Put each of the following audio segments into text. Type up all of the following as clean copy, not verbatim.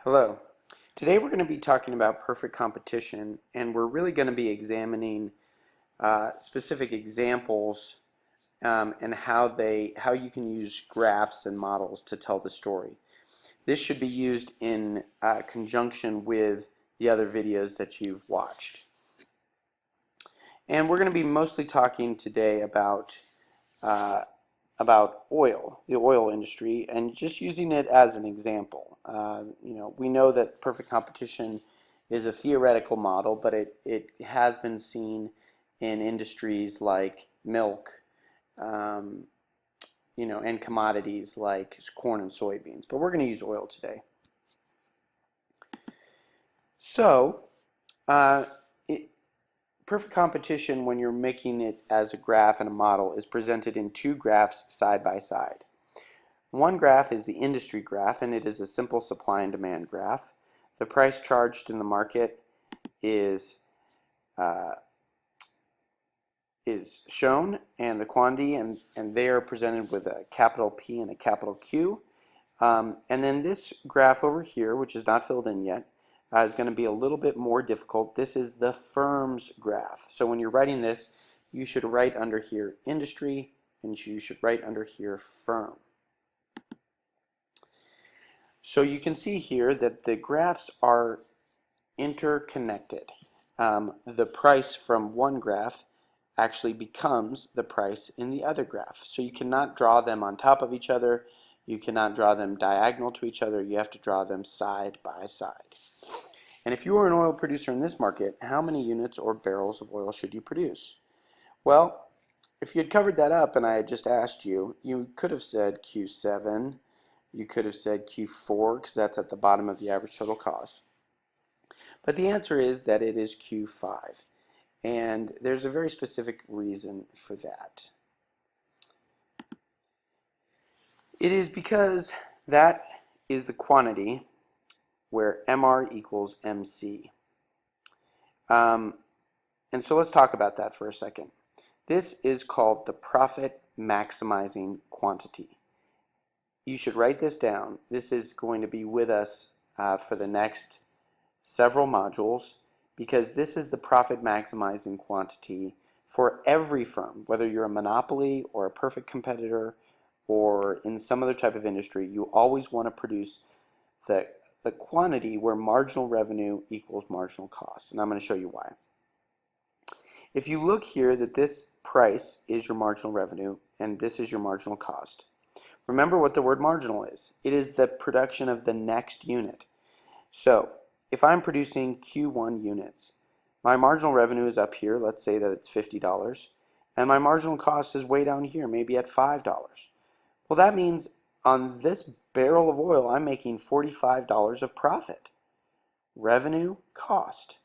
Hello. Today we're going to be talking about perfect competition, and we're really going to be examining specific examples and how you can use graphs and models to tell the story. This should be used in conjunction with the other videos that you've watched. And we're going to be mostly talking today uh, about oil, the oil industry, and just using it as an example. We know that perfect competition is a theoretical model, but it has been seen in industries like milk, and commodities like corn and soybeans. But we're going to use oil today. So, uh, perfect competition, when you're making it as a graph and a model, is presented in two graphs side by side. One graph is the industry graph, and it is a simple supply and demand graph. The price charged in the market is shown, and the quantity, and they are presented with a capital P and a capital Q. And then this graph over here, which is not filled in yet, is going to be a little bit more difficult. This is the firm's graph. So when you're writing this, you should write under here industry, and you should write under here firm. So you can see here that the graphs are interconnected. The price from one graph actually becomes the price in the other graph. So you cannot draw them on top of each other. You cannot draw them diagonal to each other. You have to draw them side by side. And if you were an oil producer in this market, how many units or barrels of oil should you produce? Well, if you had covered that up and I had just asked you, you could have said Q7, you could have said Q4 because that's at the bottom of the average total cost. But the answer is that it is Q5. And there's a very specific reason for that. It is because that is the quantity where MR equals MC. And so let's talk about that for a second. This is called the profit maximizing quantity. You should write this down. This is going to be with us for the next several modules, because this is the profit maximizing quantity for every firm, whether you're a monopoly or a perfect competitor or in some other type of industry. You always want to produce the quantity where marginal revenue equals marginal cost, and I'm going to show you why. If you look here, that this price is your marginal revenue and this is your marginal cost. Remember what the word marginal is. It is the production of the next unit. So if I'm producing Q1 units, my marginal revenue is up here. Let's say that it's $50, and my marginal cost is way down here, maybe at $5. Well, that means on this barrel of oil, I'm making $45 of profit. Revenue, cost.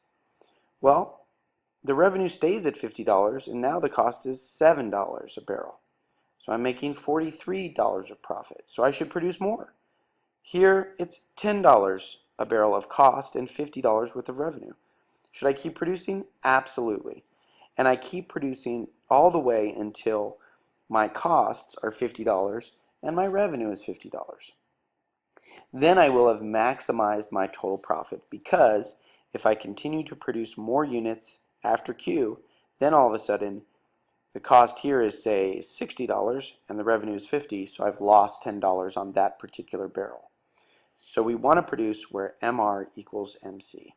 Well, the revenue stays at $50, and now the cost is $7 a barrel. So I'm making $43 of profit. So I should produce more. Here, it's $10 a barrel of cost and $50 worth of revenue. Should I keep producing? Absolutely. And I keep producing all the way until my costs are $50 and my revenue is $50. Then I will have maximized my total profit, because if I continue to produce more units after Q, then all of a sudden the cost here is, say, $60 and the revenue is $50, so I've lost $10 on that particular barrel. So we want to produce where MR equals MC.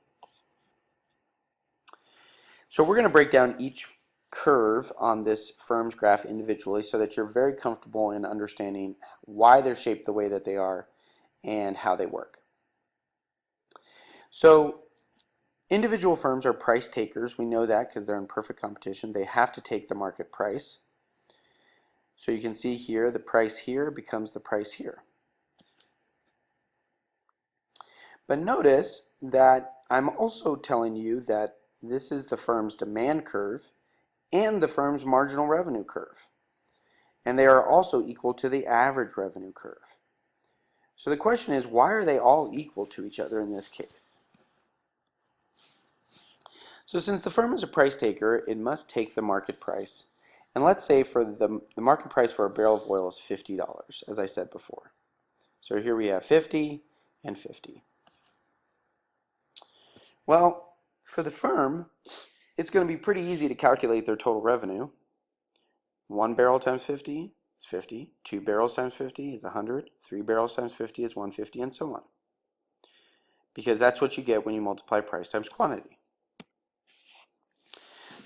So we're going to break down each curve on this firm's graph individually so that you're very comfortable in understanding why they're shaped the way that they are and how they work. So individual firms are price takers. We know that because they're in perfect competition. They have to take the market price. So you can see here the price here becomes the price here. But notice that I'm also telling you that this is the firm's demand curve and the firm's marginal revenue curve. And they are also equal to the average revenue curve. So the question is, why are they all equal to each other in this case? So since the firm is a price taker, it must take the market price. And let's say for the market price for a barrel of oil is $50, as I said before. So here we have 50 and 50. Well, for the firm, it's going to be pretty easy to calculate their total revenue. 1 barrel times 50 is 50. 2 barrels times 50 is 100. 3 barrels times 50 is 150, and so on. Because that's what you get when you multiply price times quantity.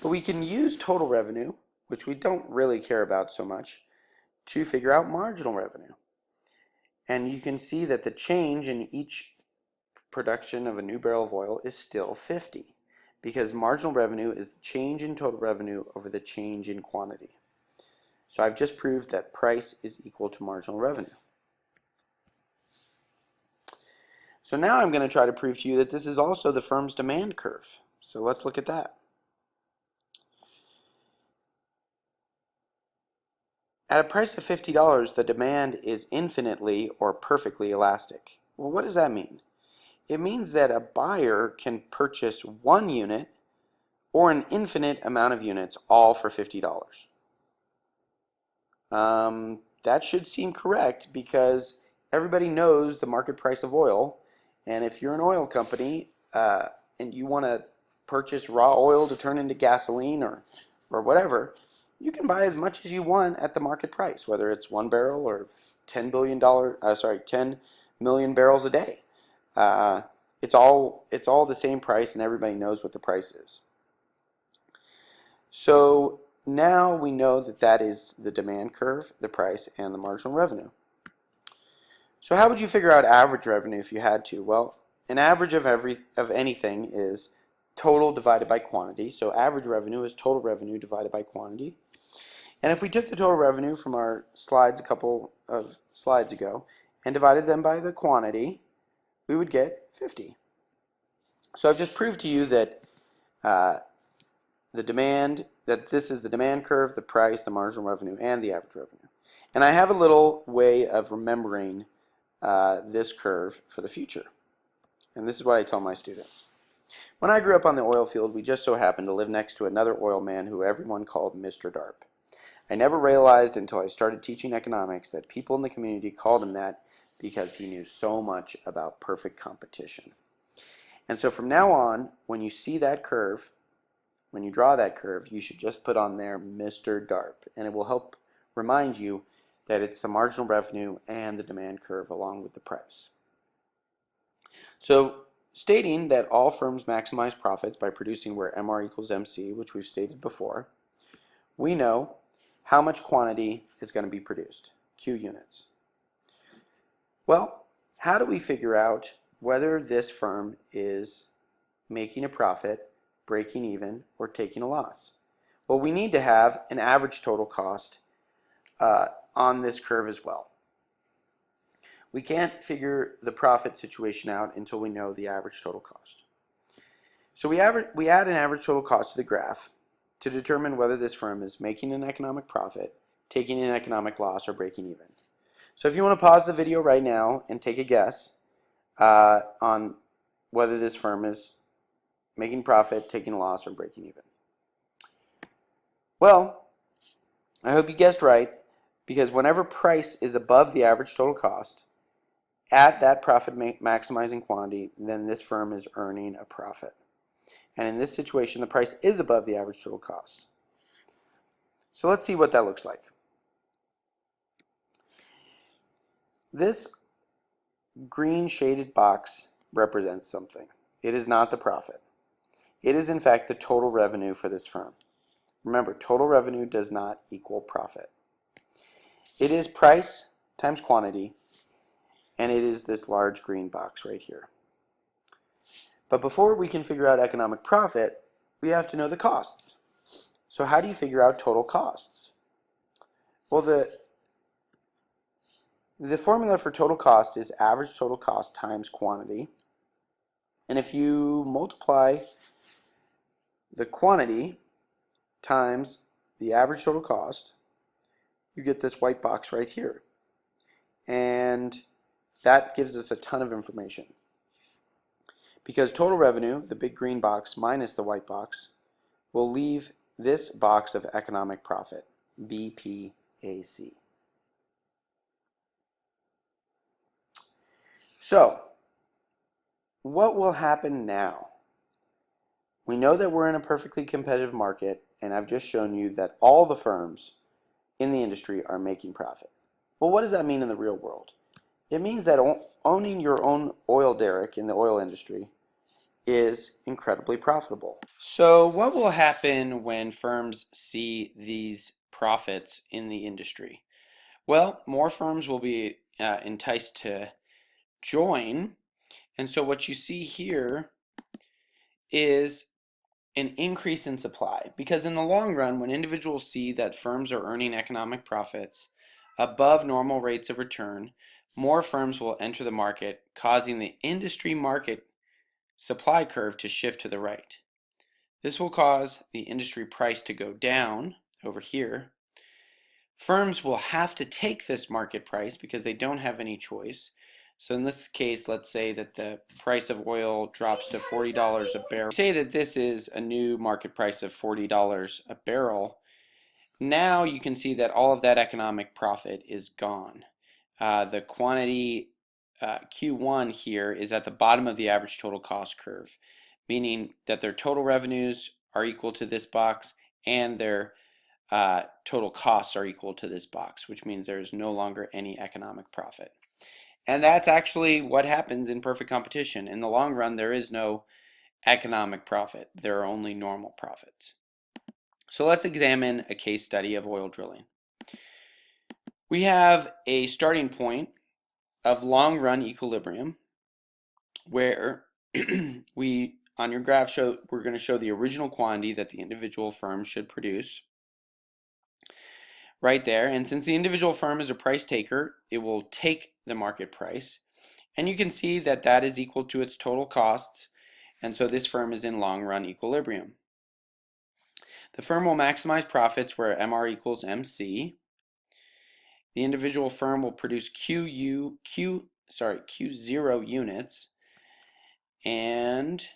But we can use total revenue, which we don't really care about so much, to figure out marginal revenue. And you can see that the change in each production of a new barrel of oil is still 50, because marginal revenue is the change in total revenue over the change in quantity. So I've just proved that price is equal to marginal revenue. So now I'm going to try to prove to you that this is also the firm's demand curve. So let's look at that. At a price of $50, the demand is infinitely or perfectly elastic. Well, what does that mean? It means that a buyer can purchase 1 unit or an infinite amount of units, all for $50. That should seem correct because everybody knows the market price of oil, and if you're an oil company and you want to purchase raw oil to turn into gasoline or whatever, you can buy as much as you want at the market price, whether it's 1 barrel or $10 million barrels a day. It's all the same price, and everybody knows what the price is. So now we know that that is the demand curve, the price, and the marginal revenue. So how would you figure out average revenue if you had to? Well, an average of anything is total divided by quantity. So average revenue is total revenue divided by quantity. And if we took the total revenue from our slides a couple of slides ago and divided them by the quantity, we would get 50. So I've just proved to you that this is the demand curve, the price, the marginal revenue, and the average revenue. And I have a little way of remembering this curve for the future. And this is what I tell my students. When I grew up on the oil field, we just so happened to live next to another oil man who everyone called Mr. Darp. I never realized until I started teaching economics that people in the community called him that because he knew so much about perfect competition. And so from now on, when you see that curve, when you draw that curve, you should just put on there Mr. Darp, and it will help remind you that it's the marginal revenue and the demand curve along with the price. So stating that all firms maximize profits by producing where MR equals MC, which we've stated before, we know how much quantity is going to be produced, Q units. Well, how do we figure out whether this firm is making a profit, breaking even, or taking a loss? Well, we need to have an average total cost on this curve as well. We can't figure the profit situation out until we know the average total cost. So we add an average total cost to the graph to determine whether this firm is making an economic profit, taking an economic loss, or breaking even. So if you want to pause the video right now and take a guess on whether this firm is making profit, taking a loss, or breaking even. Well, I hope you guessed right, because whenever price is above the average total cost at that profit maximizing quantity, then this firm is earning a profit. And in this situation, the price is above the average total cost. So let's see what that looks like. This green shaded box represents something. It is not the profit. It is in fact the total revenue for this firm. Remember, total revenue does not equal profit. It is price times quantity, and it is this large green box right here. But before we can figure out economic profit, we have to know the costs. So how do you figure out total costs? Well, the formula for total cost is average total cost times quantity. And if you multiply the quantity times the average total cost, you get this white box right here. And that gives us a ton of information. Because total revenue, the big green box minus the white box, will leave this box of economic profit, BPAC. So, what will happen now? We know that we're in a perfectly competitive market, and I've just shown you that all the firms in the industry are making profit. Well, what does that mean in the real world? It means that owning your own oil derrick in the oil industry is incredibly profitable. So what will happen when firms see these profits in the industry? Well, more firms will be enticed to join, and so what you see here is an increase in supply, because in the long run, when individuals see that firms are earning economic profits above normal rates of return, more firms will enter the market, causing the industry market supply curve to shift to the right. This will cause the industry price to go down over here. Firms will have to take this market price because they don't have any choice. So in this case, let's say that the price of oil drops to $40 a barrel. Say that this is a new market price of $40 a barrel. Now you can see that all of that economic profit is gone. The quantity Q1 here is at the bottom of the average total cost curve, meaning that their total revenues are equal to this box and their total costs are equal to this box, which means there is no longer any economic profit. And that's actually what happens in perfect competition. In the long run, there is no economic profit. There are only normal profits. So let's examine a case study of oil drilling. We have a starting point of long run equilibrium where we, on your graph, we're going to show the original quantity that the individual firm should produce right there. And since the individual firm is a price taker, it will take the market price. And you can see that that is equal to its total costs. And so this firm is in long run equilibrium. The firm will maximize profits where MR equals MC. The individual firm will produce Q0 units. And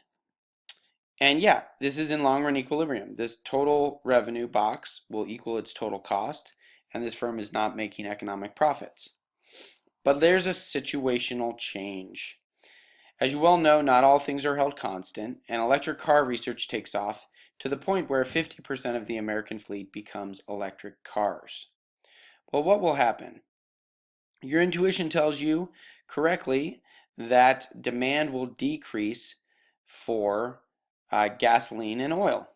yeah, this is in long run equilibrium. This total revenue box will equal its total cost, and this firm is not making economic profits. But there's a situational change. As you well know, not all things are held constant, and electric car research takes off to the point where 50% of the American fleet becomes electric cars. Well, what will happen? Your intuition tells you correctly that demand will decrease for gasoline and oil.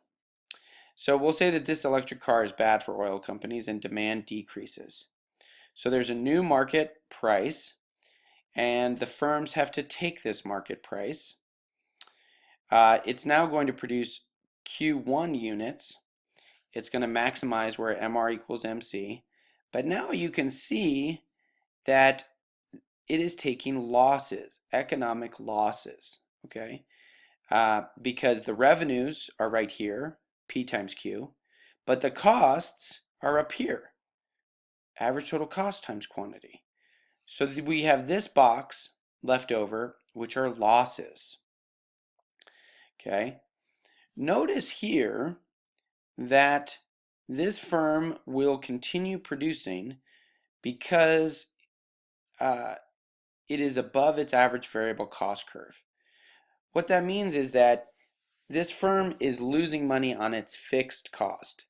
So we'll say that this electric car is bad for oil companies and demand decreases. So there's a new market price, and the firms have to take this market price. It's now going to produce Q1 units. It's going to maximize where MR equals MC. But now you can see that it is taking losses, economic losses, okay? Because the revenues are right here, P times Q, but the costs are up here, average total cost times quantity. So we have this box left over, which are losses, okay? Notice here that this firm will continue producing because it is above its average variable cost curve. What that means is that this firm is losing money on its fixed cost.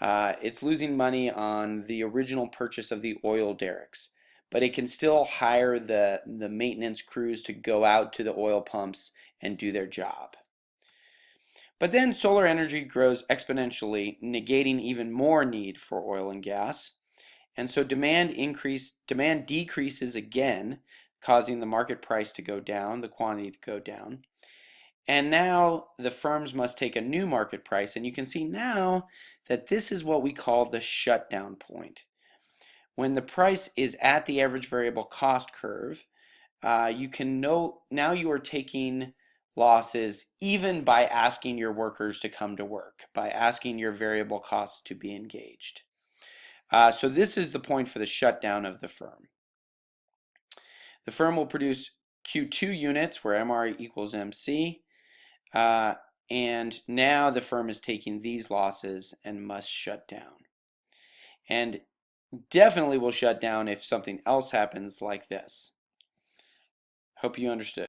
It's losing money on the original purchase of the oil derricks, but it can still hire the maintenance crews to go out to the oil pumps and do their job. But then solar energy grows exponentially, negating even more need for oil and gas. And so demand decreases again, causing the market price to go down, the quantity to go down. And now the firms must take a new market price, and you can see now that this is what we call the shutdown point. When the price is at the average variable cost curve, you can know now you are taking losses even by asking your workers to come to work, by asking your variable costs to be engaged. So this is the point for the shutdown of the firm. The firm will produce Q2 units where MR equals MC, and now the firm is taking these losses and must shut down. And definitely will shut down if something else happens like this. Hope you understood.